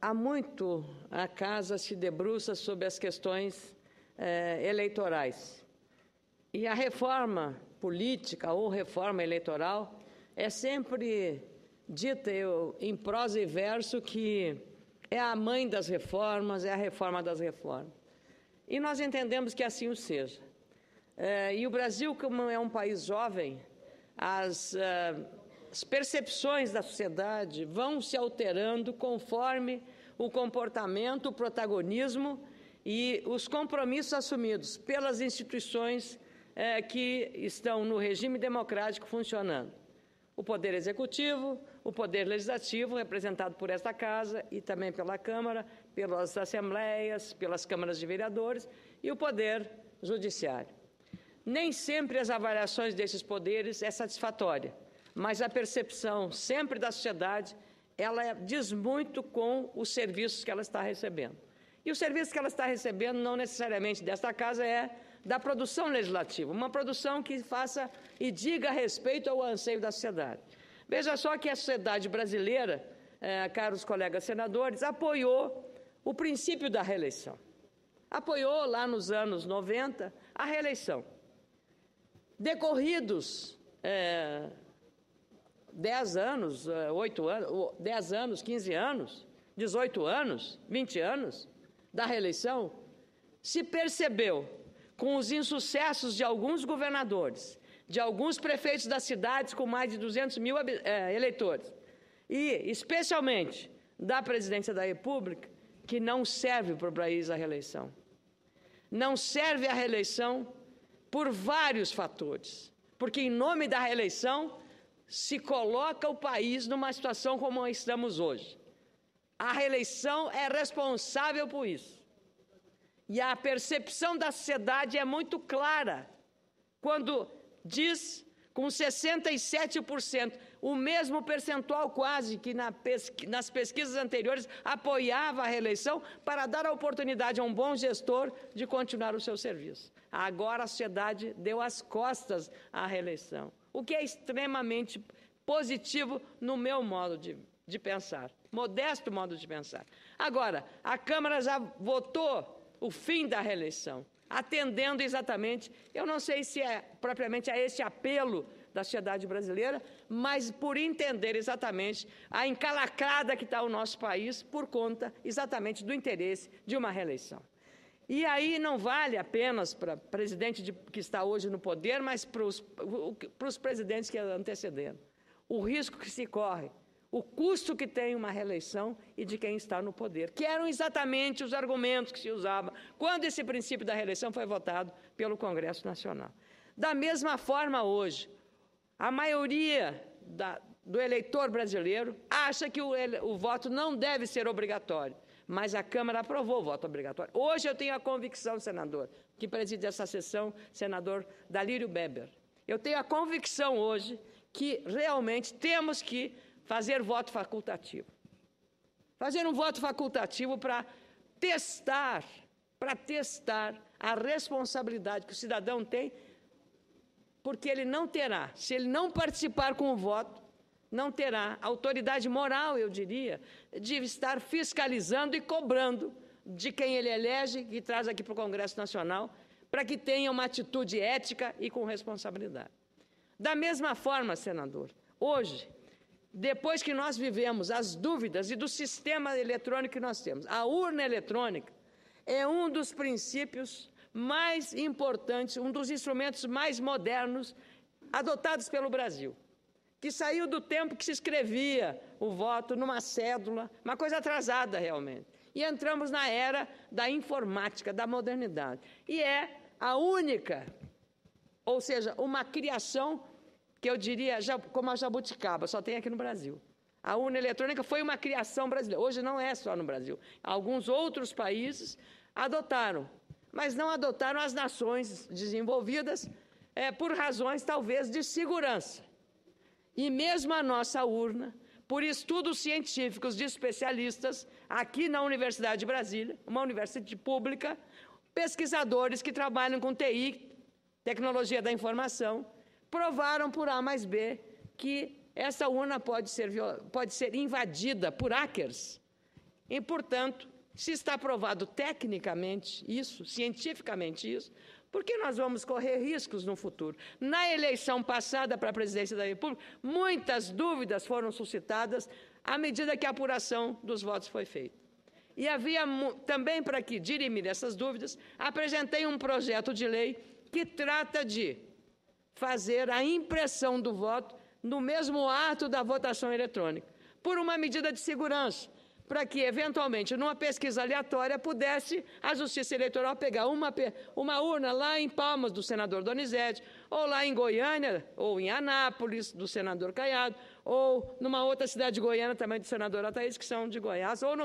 há muito a Casa se debruça sobre as questões eleitorais. E a reforma política ou reforma eleitoral é sempre dita em prosa e verso que é a mãe das reformas, é a reforma das reformas. E nós entendemos que assim o seja. E o Brasil, como é um país jovem, as percepções da sociedade vão se alterando conforme o comportamento, o protagonismo e os compromissos assumidos pelas instituições que estão no regime democrático funcionando. O Poder Executivo, o Poder Legislativo, representado por esta Casa e também pela Câmara, pelas Assembleias, pelas Câmaras de Vereadores e o Poder Judiciário. Nem sempre as avaliações desses poderes é satisfatória, mas a percepção sempre da sociedade, ela diz muito com os serviços que ela está recebendo. E o serviço que ela está recebendo, não necessariamente desta Casa, é da produção legislativa, uma produção que faça e diga respeito ao anseio da sociedade. Veja só que a sociedade brasileira, caros colegas senadores, apoiou o princípio da reeleição. Apoiou lá nos anos 90 a reeleição. Decorridos 10 anos, 8 anos, 10 anos, 15 anos, 18 anos, 20 anos da reeleição, se percebeu, com os insucessos de alguns governadores, de alguns prefeitos das cidades com mais de 200 mil eleitores, e especialmente da presidência da República, que não serve para o país a reeleição. Não serve a reeleição por vários fatores, porque em nome da reeleição se coloca o país numa situação como estamos hoje. A reeleição é responsável por isso. E a percepção da sociedade é muito clara quando diz com 67%, o mesmo percentual quase que nas pesquisas anteriores apoiava a reeleição para dar a oportunidade a um bom gestor de continuar o seu serviço. Agora a sociedade deu as costas à reeleição, o que é extremamente positivo no meu modo de pensar, modesto modo de pensar. Agora, a Câmara já votou o fim da reeleição, atendendo exatamente, eu não sei se é propriamente a esse apelo da sociedade brasileira, mas por entender exatamente a encalacrada que está o nosso país por conta exatamente do interesse de uma reeleição. E aí não vale apenas para o presidente que está hoje no poder, mas para os presidentes que antecederam. O risco que se corre, o custo que tem uma reeleição e de quem está no poder, que eram exatamente os argumentos que se usavam quando esse princípio da reeleição foi votado pelo Congresso Nacional. Da mesma forma, hoje, a maioria do eleitor brasileiro acha que o voto não deve ser obrigatório, mas a Câmara aprovou o voto obrigatório. Hoje eu tenho a convicção, senador, que preside essa sessão, senador Dalírio Beber, eu tenho a convicção hoje que realmente temos que fazer voto facultativo. Fazer um voto facultativo para testar a responsabilidade que o cidadão tem, porque ele não terá, se ele não participar com o voto, não terá autoridade moral, eu diria, de estar fiscalizando e cobrando de quem ele elege e traz aqui para o Congresso Nacional, para que tenha uma atitude ética e com responsabilidade. Da mesma forma, senador, hoje, depois que nós vivemos as dúvidas e do sistema eletrônico que nós temos, a urna eletrônica é um dos princípios mais importantes, um dos instrumentos mais modernos adotados pelo Brasil, que saiu do tempo que se escrevia o voto numa cédula, uma coisa atrasada realmente. E entramos na era da informática, da modernidade. E é a única, ou seja, uma criação que eu diria como a jabuticaba, só tem aqui no Brasil. A urna eletrônica foi uma criação brasileira. Hoje não é só no Brasil. Alguns outros países adotaram, mas não adotaram as nações desenvolvidas por razões, talvez, de segurança. E mesmo a nossa urna, por estudos científicos de especialistas, aqui na Universidade de Brasília, uma universidade pública, pesquisadores que trabalham com TI, tecnologia da informação, provaram por A mais B que essa urna pode ser invadida por hackers E, portanto, se está provado tecnicamente isso, cientificamente isso, por que nós vamos correr riscos no futuro? Na eleição passada para a presidência da República, muitas dúvidas foram suscitadas à medida que a apuração dos votos foi feita. E havia também, para que dirimir essas dúvidas, apresentei um projeto de lei que trata de fazer a impressão do voto no mesmo ato da votação eletrônica, por uma medida de segurança, para que, eventualmente, numa pesquisa aleatória, pudesse a Justiça Eleitoral pegar uma urna lá em Palmas, do senador Donizete, ou lá em Goiânia, ou em Anápolis, do senador Caiado, ou numa outra cidade de Goiânia, também do senador Ataíde, que são de Goiás, ou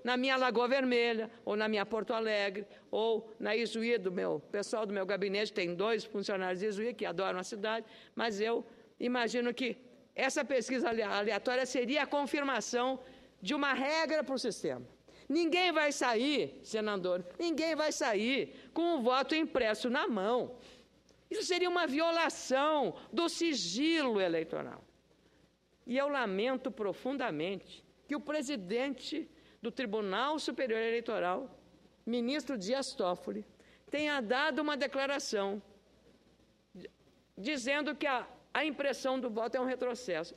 na minha Lagoa Vermelha, ou na minha Porto Alegre, ou na Ijuí, pessoal do meu gabinete, tem 2 funcionários de Ijuí que adoram a cidade, mas eu imagino que essa pesquisa aleatória seria a confirmação de uma regra para o sistema. Ninguém vai sair, senador, ninguém vai sair com o voto impresso na mão. Isso seria uma violação do sigilo eleitoral. E eu lamento profundamente que o presidente do Tribunal Superior Eleitoral, ministro Dias Toffoli, tenha dado uma declaração dizendo que a impressão do voto é um retrocesso.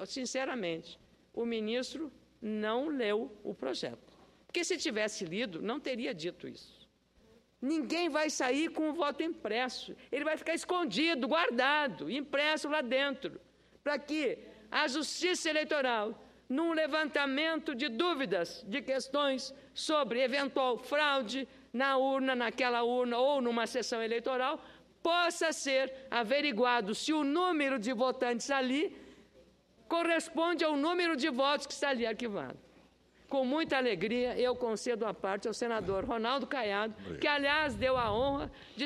Sinceramente, o ministro não leu o projeto. Porque se tivesse lido, não teria dito isso. Ninguém vai sair com o voto impresso. Ele vai ficar escondido, guardado, impresso lá dentro, para que a Justiça Eleitoral, num levantamento de dúvidas, de questões sobre eventual fraude na urna, naquela urna ou numa sessão eleitoral, possa ser averiguado se o número de votantes ali corresponde ao número de votos que está ali arquivado. Com muita alegria, eu concedo a parte ao senador Ronaldo Caiado, que, aliás, deu a honra de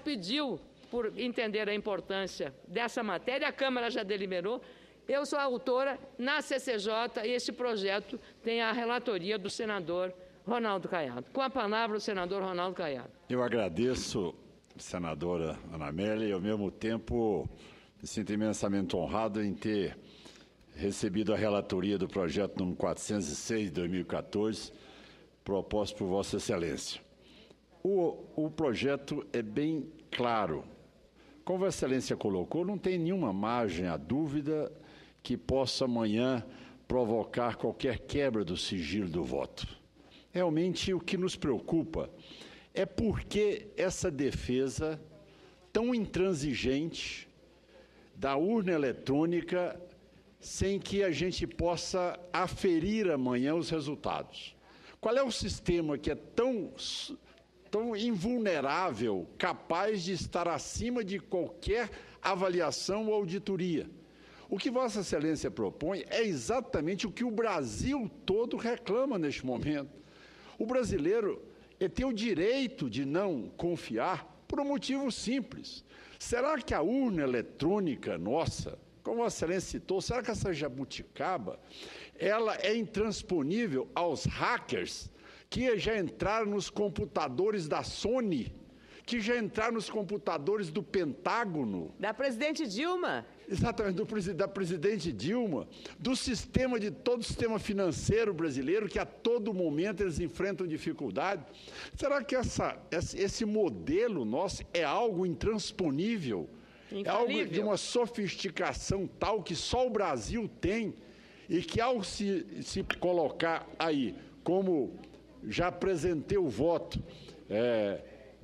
pediu, por entender a importância dessa matéria, a Câmara já deliberou, eu sou a autora na CCJ, e esse projeto tem a relatoria do senador Ronaldo Caiado. Com a palavra, o senador Ronaldo Caiado. Eu agradeço, senadora Ana Amélia, e, ao mesmo tempo, me sinto imensamente honrado em ter recebido a relatoria do projeto número 406 de 2014, proposto por Vossa Excelência. O projeto é bem claro. Como Vossa Excelência colocou, não tem nenhuma margem à dúvida que possa amanhã provocar qualquer quebra do sigilo do voto. Realmente, o que nos preocupa é porque essa defesa tão intransigente da urna eletrônica, sem que a gente possa aferir amanhã os resultados. Qual é o sistema que é tão invulnerável, capaz de estar acima de qualquer avaliação ou auditoria? O que Vossa Excelência propõe é exatamente o que o Brasil todo reclama neste momento. O brasileiro tem o direito de não confiar por um motivo simples. Será que a urna eletrônica nossa, como Vossa Excelência citou, será que essa jabuticaba ela é intransponível aos hackers que já entraram nos computadores da Sony, que já entraram nos computadores do Pentágono? Da presidente Dilma. Exatamente, da presidente Dilma, do sistema de todo o sistema financeiro brasileiro, que a todo momento eles enfrentam dificuldade. Será que esse modelo nosso é algo intransponível? Infalível. É algo de uma sofisticação tal que só o Brasil tem, e que, ao se colocar aí, como já apresentei o voto,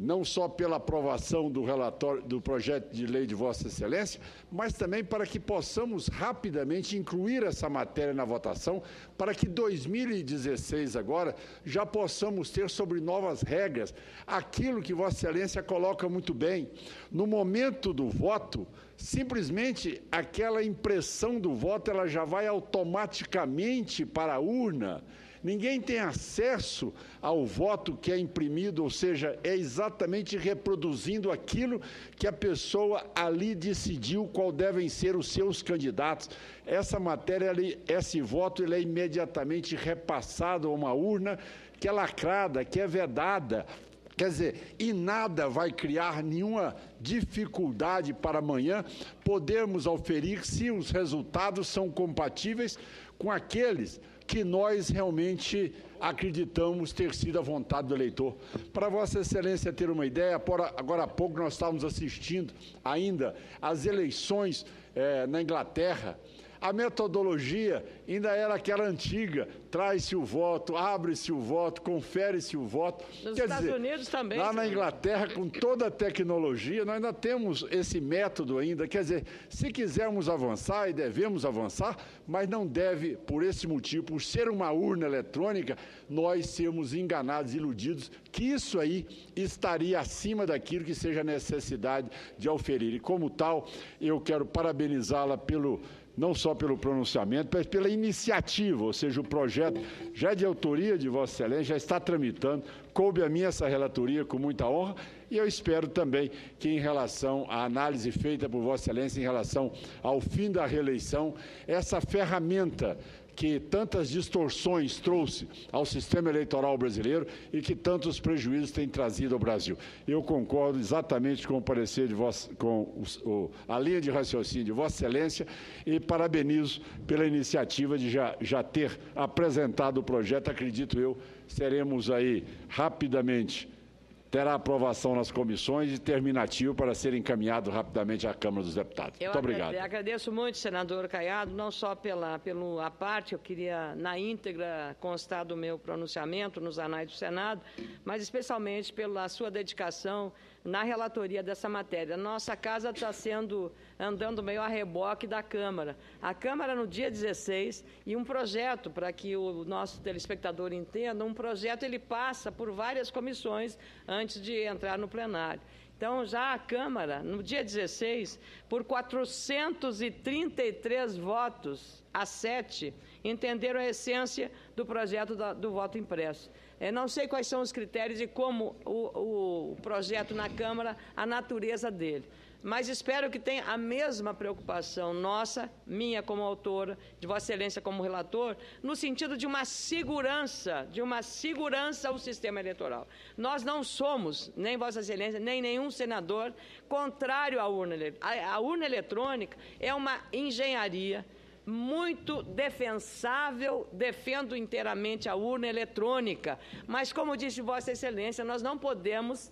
não só pela aprovação do relatório do projeto de lei de Vossa Excelência, mas também para que possamos rapidamente incluir essa matéria na votação, para que 2016 agora já possamos ter sobre novas regras aquilo que Vossa Excelência coloca muito bem. No momento do voto, simplesmente aquela impressão do voto ela já vai automaticamente para a urna. Ninguém tem acesso ao voto que é imprimido, ou seja, é exatamente reproduzindo aquilo que a pessoa ali decidiu qual devem ser os seus candidatos. Essa matéria, esse voto, ele é imediatamente repassado a uma urna que é lacrada, que é vedada. Quer dizer, e nada vai criar nenhuma dificuldade para amanhã podermos auferir se os resultados são compatíveis com aqueles que nós realmente acreditamos ter sido a vontade do eleitor. Para Vossa Excelência ter uma ideia, agora há pouco nós estávamos assistindo ainda às eleições na Inglaterra. A metodologia ainda era aquela antiga, traz-se o voto, abre-se o voto, confere-se o voto. Nos Estados Unidos também. Lá na Inglaterra, com toda a tecnologia, nós ainda temos esse método ainda. Quer dizer, se quisermos avançar, e devemos avançar, mas não deve, por esse motivo, por ser uma urna eletrônica, nós sermos enganados, iludidos, que isso aí estaria acima daquilo que seja a necessidade de auferir. E como tal, eu quero parabenizá-la não só pelo pronunciamento, mas pela iniciativa, ou seja, o projeto já é de autoria de Vossa Excelência, já está tramitando, coube a mim essa relatoria com muita honra, e eu espero também que, em relação à análise feita por Vossa Excelência, em relação ao fim da reeleição, essa ferramenta que tantas distorções trouxe ao sistema eleitoral brasileiro e que tantos prejuízos tem trazido ao Brasil. Eu concordo exatamente com o parecer de a linha de raciocínio de Vossa Excelência e parabenizo pela iniciativa de já ter apresentado o projeto. Acredito eu, seremos aí rapidamente, terá aprovação nas comissões e terminativo para ser encaminhado rapidamente à Câmara dos Deputados. Muito obrigado. Eu agradeço muito, senador Caiado, não só pela parte, eu queria na íntegra constar do meu pronunciamento nos anais do Senado, mas especialmente pela sua dedicação na relatoria dessa matéria. Nossa casa está andando meio a reboque da Câmara. A Câmara, no dia 16, e um projeto, para que o nosso telespectador entenda, um projeto ele passa por várias comissões antes de entrar no plenário. Então, já a Câmara, no dia 16, por 433 votos a 7, entenderam a essência do projeto do voto impresso. Não sei quais são os critérios e como o projeto na Câmara, a natureza dele. Mas espero que tenha a mesma preocupação nossa, minha como autora, de Vossa Excelência como relator, no sentido de uma segurança ao sistema eleitoral. Nós não somos, nem Vossa Excelência, nem nenhum senador, contrário à urna eletrônica. A urna eletrônica é uma engenharia muito defensável, defendo inteiramente a urna eletrônica, mas, como disse Vossa Excelência, nós não podemos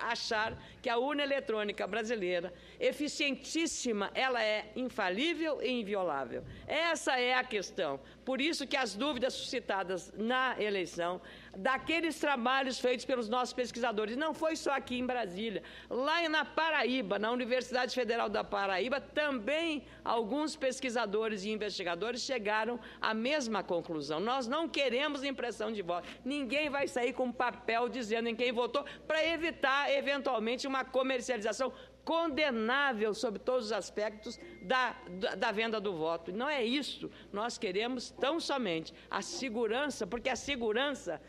achar que a urna eletrônica brasileira, eficientíssima, ela é infalível e inviolável. Essa é a questão. Por isso que as dúvidas suscitadas na eleição, daqueles trabalhos feitos pelos nossos pesquisadores, não foi só aqui em Brasília, lá na Paraíba, na Universidade Federal da Paraíba, também alguns pesquisadores e investigadores chegaram à mesma conclusão. Nós não queremos impressão de voto. Ninguém vai sair com papel dizendo em quem votou para evitar, eventualmente, uma comercialização condenável sob todos os aspectos da venda do voto. Não é isso. Nós queremos tão somente a segurança, porque a segurança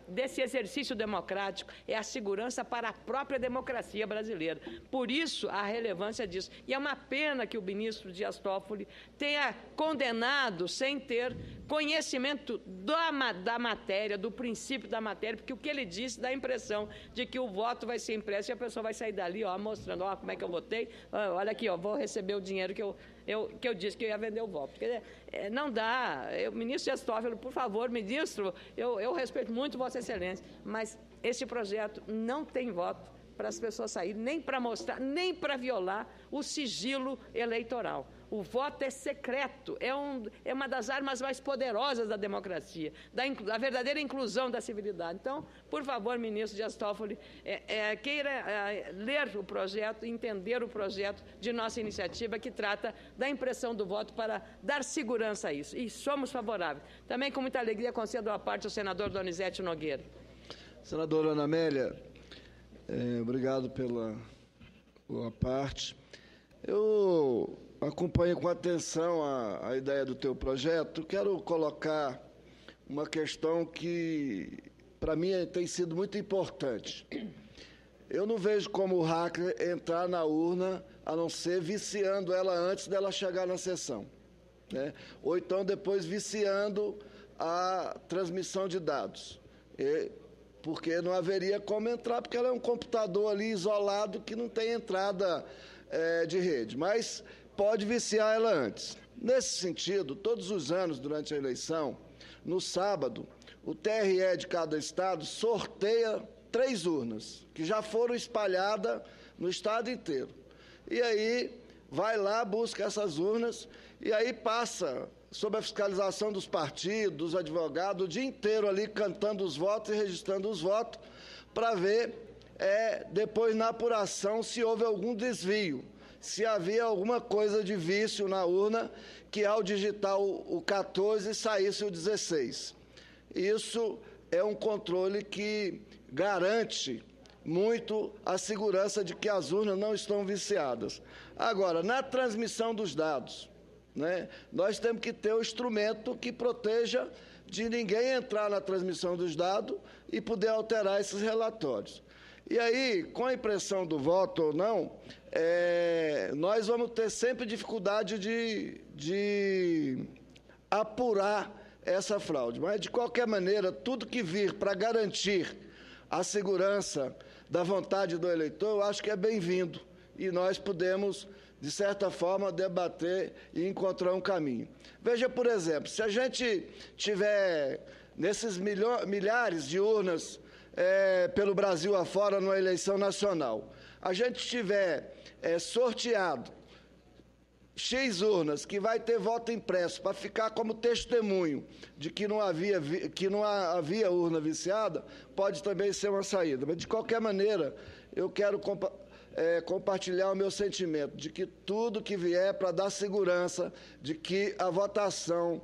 desse exercício democrático é a segurança para a própria democracia brasileira. Por isso, a relevância disso. E é uma pena que o ministro Dias Toffoli tenha condenado sem ter conhecimento da matéria, do princípio da matéria, porque o que ele disse dá a impressão de que o voto vai ser impresso e a pessoa vai sair dali, mostrando, como é que eu votei, olha aqui, vou receber o dinheiro que eu disse que eu ia vender o voto. Quer dizer, não dá. Ministro Dias Toffoli, por favor, ministro, eu respeito muito Vossa Excelência, mas esse projeto não tem voto para as pessoas saírem, nem para mostrar, nem para violar o sigilo eleitoral. O voto é secreto, é uma das armas mais poderosas da democracia, da verdadeira inclusão da civilidade. Então, por favor, ministro Dias Toffoli, queira ler o projeto, entender o projeto de nossa iniciativa que trata da impressão do voto para dar segurança a isso. E somos favoráveis. Também, com muita alegria, concedo a parte ao senador Donizete Nogueira. Senadora Ana Amélia, obrigado pela parte. Eu acompanho com atenção a ideia do teu projeto. Quero colocar uma questão que, para mim, tem sido muito importante. Eu não vejo como o hacker entrar na urna, a não ser viciando ela antes dela chegar na sessão, né? Ou então depois viciando a transmissão de dados. Porque não haveria como entrar, porque ela é um computador ali isolado que não tem entrada de rede. Mas pode viciar ela antes. Nesse sentido, todos os anos, durante a eleição, no sábado, o TRE de cada estado sorteia 3 urnas, que já foram espalhadas no estado inteiro. E aí, vai lá, busca essas urnas, e aí passa, sob a fiscalização dos partidos, dos advogados, o dia inteiro ali cantando os votos e registrando os votos, para ver, depois na apuração, se houve algum desvio, se havia alguma coisa de vício na urna, que ao digitar o 14 saísse o 16. Isso é um controle que garante muito a segurança de que as urnas não estão viciadas. Agora, na transmissão dos dados, né, nós temos que ter um instrumento que proteja de ninguém entrar na transmissão dos dados e poder alterar esses relatórios. E aí, com a impressão do voto ou não, nós vamos ter sempre dificuldade de apurar essa fraude. Mas, de qualquer maneira, tudo que vir para garantir a segurança da vontade do eleitor, eu acho que é bem-vindo. E nós podemos, de certa forma, debater e encontrar um caminho. Veja, por exemplo, se a gente tiver nesses milhares de urnas pelo Brasil afora numa eleição nacional, a gente tiver sorteado X urnas, que vai ter voto impresso, para ficar como testemunho de que não havia urna viciada, pode também ser uma saída. Mas, de qualquer maneira, eu quero compartilhar o meu sentimento de que tudo que vier para dar segurança de que a votação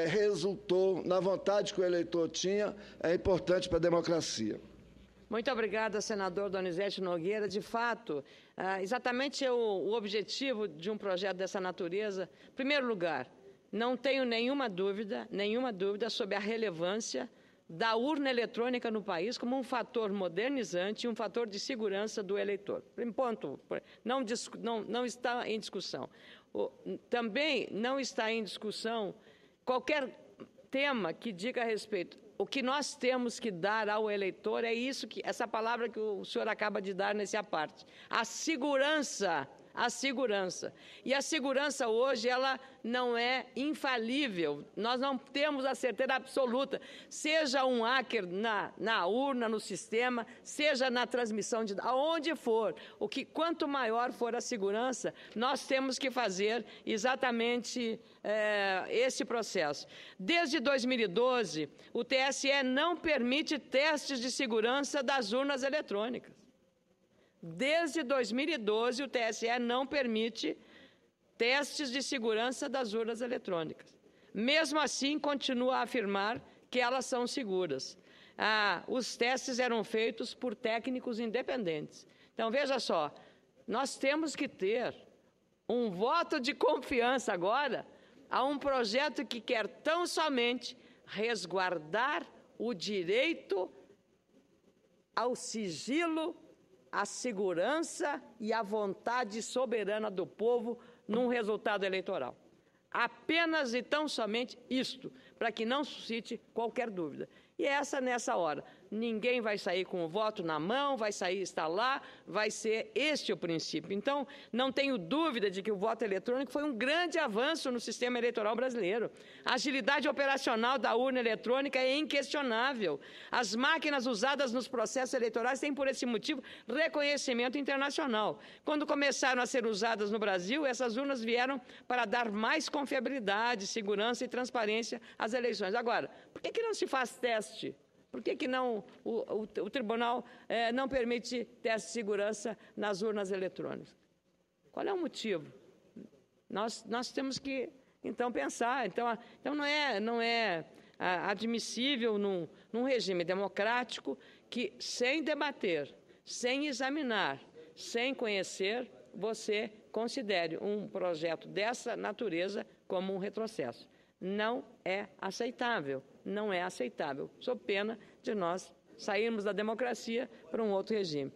resultou na vontade que o eleitor tinha, é importante para a democracia. Muito obrigada, senador Donizete Nogueira. De fato, exatamente o objetivo de um projeto dessa natureza, em primeiro lugar, não tenho nenhuma dúvida sobre a relevância da urna eletrônica no país como um fator modernizante e um fator de segurança do eleitor. Ponto. Não está em discussão. Também não está em discussão qualquer tema que diga a respeito. O que nós temos que dar ao eleitor é essa palavra que o senhor acaba de dar nesse aparte. A segurança. E a segurança hoje, ela não é infalível. Nós não temos a certeza absoluta. Seja um hacker na urna, no sistema, seja na transmissão de dados, aonde for. Quanto maior for a segurança, nós temos que fazer exatamente esse processo. Desde 2012, o TSE não permite testes de segurança das urnas eletrônicas. Desde 2012, o TSE não permite testes de segurança das urnas eletrônicas. Mesmo assim, continua a afirmar que elas são seguras. Os testes eram feitos por técnicos independentes. Então, veja só, nós temos que ter um voto de confiança agora a um projeto que quer tão somente resguardar o direito ao sigilo, a segurança e a vontade soberana do povo num resultado eleitoral. Apenas e tão somente isto, para que não suscite qualquer dúvida. E nessa hora, ninguém vai sair com o voto na mão, vai sair, está lá, vai ser este o princípio. Então, não tenho dúvida de que o voto eletrônico foi um grande avanço no sistema eleitoral brasileiro. A agilidade operacional da urna eletrônica é inquestionável. As máquinas usadas nos processos eleitorais têm, por esse motivo, reconhecimento internacional. Quando começaram a ser usadas no Brasil, essas urnas vieram para dar mais confiabilidade, segurança e transparência às eleições. Agora, por que não se faz teste? Por que não o tribunal não permite teste de segurança nas urnas eletrônicas? Qual é o motivo? Nós temos que, então, pensar. Então não é admissível num regime democrático que, sem debater, sem examinar, sem conhecer, você considere um projeto dessa natureza como um retrocesso. Não é aceitável. Não é aceitável, sob pena de nós sairmos da democracia para um outro regime.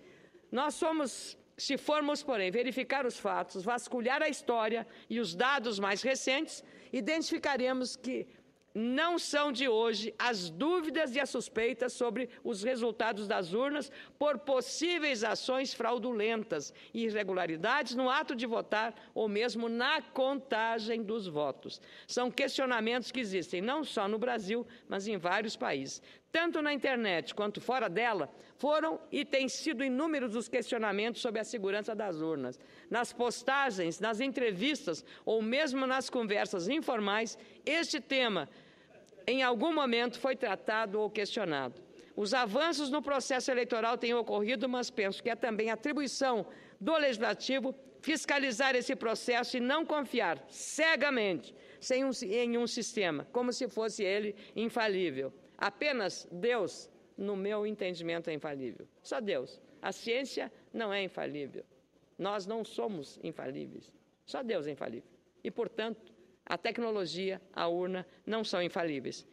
Se formos, porém, verificar os fatos, vasculhar a história e os dados mais recentes, identificaremos que não são de hoje as dúvidas e as suspeitas sobre os resultados das urnas por possíveis ações fraudulentas e irregularidades no ato de votar ou mesmo na contagem dos votos. São questionamentos que existem não só no Brasil, mas em vários países. Tanto na internet quanto fora dela, foram e têm sido inúmeros os questionamentos sobre a segurança das urnas. Nas postagens, nas entrevistas ou mesmo nas conversas informais, este tema, em algum momento, foi tratado ou questionado. Os avanços no processo eleitoral têm ocorrido, mas penso que é também atribuição do Legislativo fiscalizar esse processo e não confiar cegamente em um sistema, como se fosse ele infalível. Apenas Deus, no meu entendimento, é infalível. Só Deus. A ciência não é infalível. Nós não somos infalíveis. Só Deus é infalível. E, portanto, a tecnologia, a urna, não são infalíveis.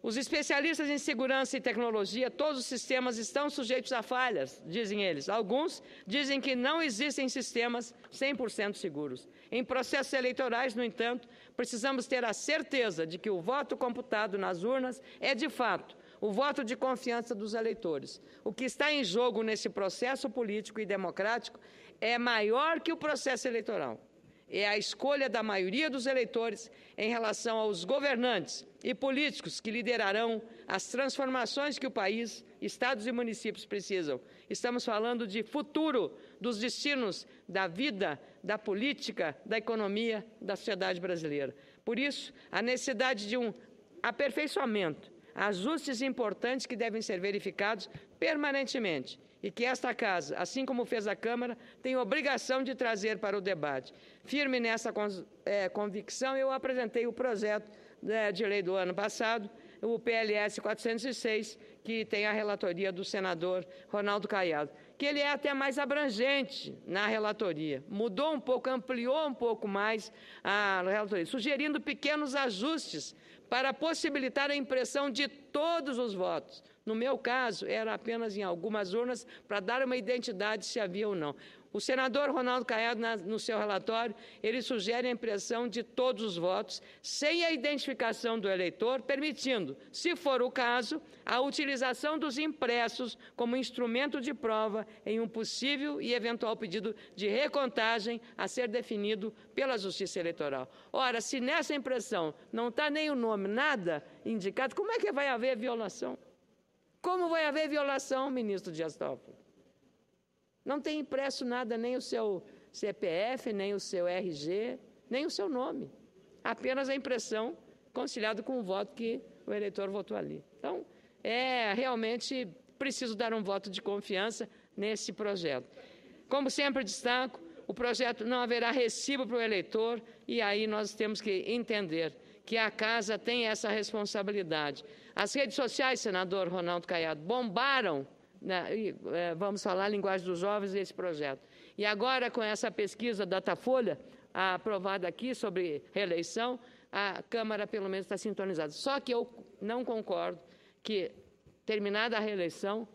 Os especialistas em segurança e tecnologia, todos os sistemas estão sujeitos a falhas, dizem eles. Alguns dizem que não existem sistemas 100% seguros. Em processos eleitorais, no entanto, precisamos ter a certeza de que o voto computado nas urnas é, de fato, o voto de confiança dos eleitores. O que está em jogo nesse processo político e democrático é maior que o processo eleitoral. É a escolha da maioria dos eleitores em relação aos governantes e políticos que liderarão as transformações que o país, estados e municípios precisam. Estamos falando de futuro, dos destinos da vida, da política, da economia, da sociedade brasileira. Por isso, a necessidade de um aperfeiçoamento, ajustes importantes que devem ser verificados permanentemente e que esta Casa, assim como fez a Câmara, tem obrigação de trazer para o debate. Firme nessa convicção, eu apresentei o projeto de lei do ano passado, o PLS 406, que tem a relatoria do senador Ronaldo Caiado, que ele é até mais abrangente na relatoria. Mudou um pouco, ampliou um pouco mais a relatoria, sugerindo pequenos ajustes para possibilitar a impressão de todos os votos. No meu caso, era apenas em algumas urnas para dar uma identidade se havia ou não. O senador Ronaldo Caiado, no seu relatório, ele sugere a impressão de todos os votos, sem a identificação do eleitor, permitindo, se for o caso, a utilização dos impressos como instrumento de prova em um possível e eventual pedido de recontagem a ser definido pela Justiça Eleitoral. Ora, se nessa impressão não está nem o nome, nada indicado, como é que vai haver violação? Como vai haver violação, ministro Dias Toffoli? Não tem impresso nada, nem o seu CPF, nem o seu RG, nem o seu nome. Apenas a impressão conciliada com o voto que o eleitor votou ali. Então, realmente preciso dar um voto de confiança nesse projeto. Como sempre destaco, o projeto não haverá recibo para o eleitor e aí nós temos que entender que a Casa tem essa responsabilidade. As redes sociais, senador Ronaldo Caiado, bombaram, vamos falar a linguagem dos jovens, esse projeto. E agora, com essa pesquisa Datafolha, aprovada aqui sobre reeleição, a Câmara, pelo menos, está sintonizada. Só que eu não concordo que, terminada a reeleição,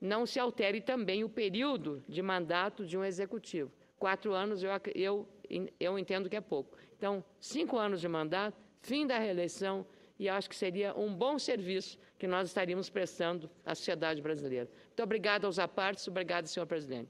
não se altere também o período de mandato de um executivo. 4 anos eu entendo que é pouco. Então, 5 anos de mandato, fim da reeleição, e acho que seria um bom serviço que nós estaríamos prestando à sociedade brasileira. Muito obrigada aos apartes, obrigado, senhor presidente.